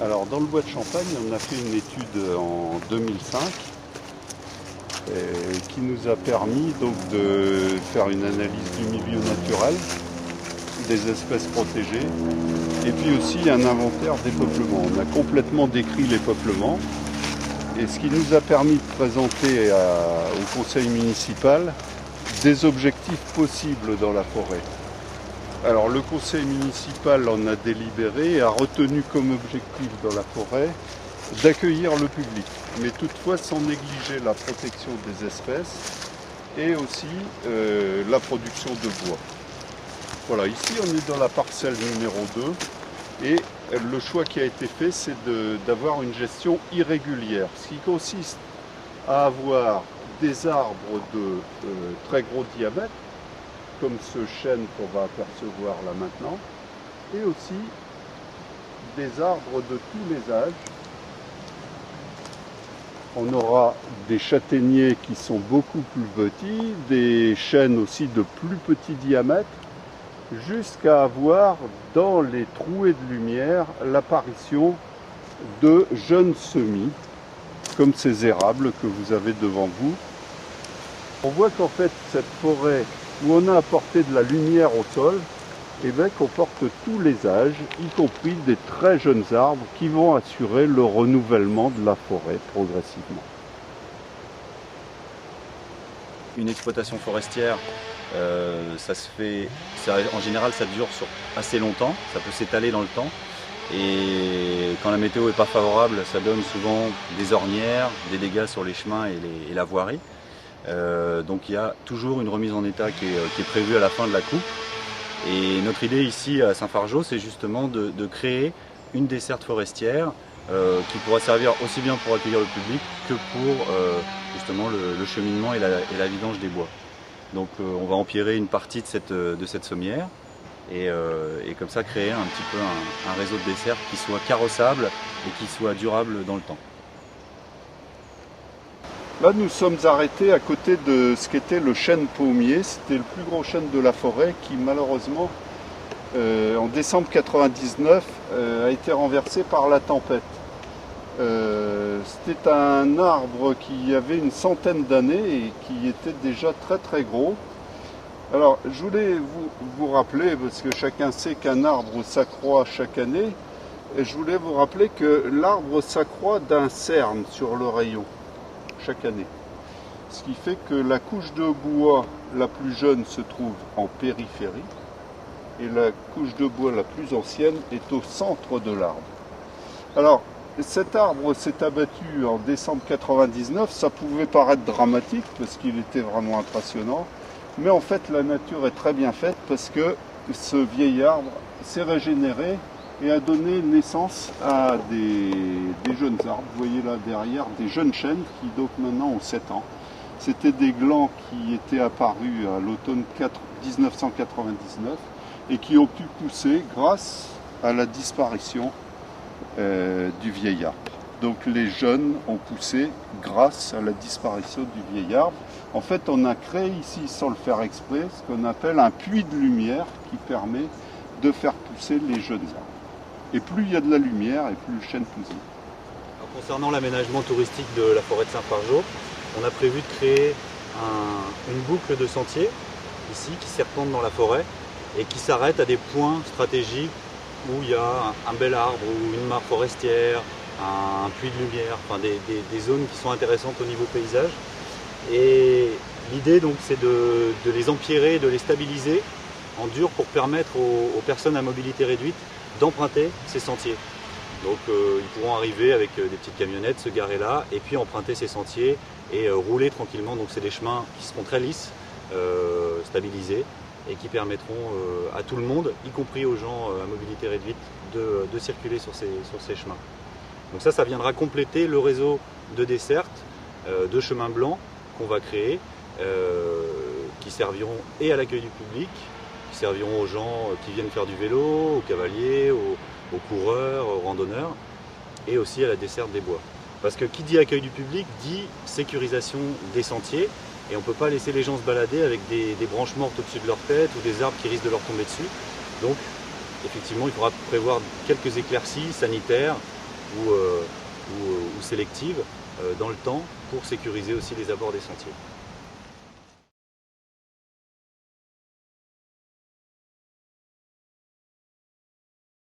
Alors dans le bois de Champagne, on a fait une étude en 2005 qui nous a permis donc de faire une analyse du milieu naturel, des espèces protégées et puis aussi un inventaire des peuplements. On a complètement décrit les peuplements et ce qui nous a permis de présenter au conseil municipal des objectifs possibles dans la forêt. Alors le conseil municipal en a délibéré et a retenu comme objectif dans la forêt d'accueillir le public, mais toutefois sans négliger la protection des espèces et aussi la production de bois. Voilà, ici on est dans la parcelle numéro 2 et le choix qui a été fait c'est d'avoir une gestion irrégulière, ce qui consiste à avoir des arbres de très gros diamètre, comme ce chêne qu'on va apercevoir là maintenant, et aussi des arbres de tous les âges. On aura des châtaigniers qui sont beaucoup plus petits, des chênes aussi de plus petit diamètre, jusqu'à avoir dans les trouées de lumière l'apparition de jeunes semis, comme ces érables que vous avez devant vous. On voit qu'en fait cette forêt où on a apporté de la lumière au sol, et bien qu'on porte tous les âges, y compris des très jeunes arbres qui vont assurer le renouvellement de la forêt progressivement. Une exploitation forestière, ça se fait, en général ça dure sur assez longtemps, ça peut s'étaler dans le temps. Et quand la météo n'est pas favorable, ça donne souvent des ornières, des dégâts sur les chemins et la voirie. Donc il y a toujours une remise en état qui est prévue à la fin de la coupe. Et notre idée ici à Saint-Fargeau, c'est justement de créer une desserte forestière qui pourra servir aussi bien pour accueillir le public que pour justement le cheminement et la vidange des bois. Donc on va empirer une partie de cette sommière et comme ça créer un petit peu un réseau de desserte qui soit carrossable et qui soit durable dans le temps. Là, nous sommes arrêtés à côté de ce qu'était le chêne paumier. C'était le plus gros chêne de la forêt qui, malheureusement, en décembre 1999, a été renversé par la tempête. C'était un arbre qui avait une centaine d'années et qui était déjà très très gros. Alors, je voulais vous rappeler, parce que chacun sait qu'un arbre s'accroît chaque année, et je voulais vous rappeler que l'arbre s'accroît d'un cerne sur le rayon chaque année. Ce qui fait que la couche de bois la plus jeune se trouve en périphérie et la couche de bois la plus ancienne est au centre de l'arbre. Alors, cet arbre s'est abattu en décembre 1999, ça pouvait paraître dramatique parce qu'il était vraiment impressionnant, mais en fait la nature est très bien faite parce que ce vieil arbre s'est régénéré et a donné naissance à des jeunes arbres. Vous voyez là derrière des jeunes chênes qui donc maintenant ont 7 ans. C'était des glands qui étaient apparus à l'automne 1999 et qui ont pu pousser grâce à la disparition du vieil arbre. Donc les jeunes ont poussé grâce à la disparition du vieil arbre. En fait, on a créé ici, sans le faire exprès, ce qu'on appelle un puits de lumière qui permet de faire pousser les jeunes arbres. Et plus il y a de la lumière, et plus le chêne pousse. Concernant l'aménagement touristique de la forêt de Saint-Fargeau, on a prévu de créer une boucle de sentiers ici qui serpente dans la forêt et qui s'arrête à des points stratégiques où il y a un bel arbre ou une mare forestière, un puits de lumière, enfin des zones qui sont intéressantes au niveau paysage. Et l'idée donc c'est de les empierrer, de les stabiliser en dur pour permettre aux personnes à mobilité réduite d'emprunter ces sentiers. Donc ils pourront arriver avec des petites camionnettes, se garer là et puis emprunter ces sentiers et rouler tranquillement. Donc c'est des chemins qui seront très lisses, stabilisés et qui permettront à tout le monde, y compris aux gens à mobilité réduite, de circuler sur ces chemins. Donc ça viendra compléter le réseau de dessertes, de chemins blancs qu'on va créer, qui serviront et à l'accueil du public, qui serviront aux gens qui viennent faire du vélo, aux cavaliers, aux coureurs, aux randonneurs, et aussi à la desserte des bois. Parce que qui dit accueil du public dit sécurisation des sentiers, et on ne peut pas laisser les gens se balader avec des branches mortes au-dessus de leur tête ou des arbres qui risquent de leur tomber dessus. Donc effectivement il faudra prévoir quelques éclaircies sanitaires ou sélectives dans le temps pour sécuriser aussi les abords des sentiers.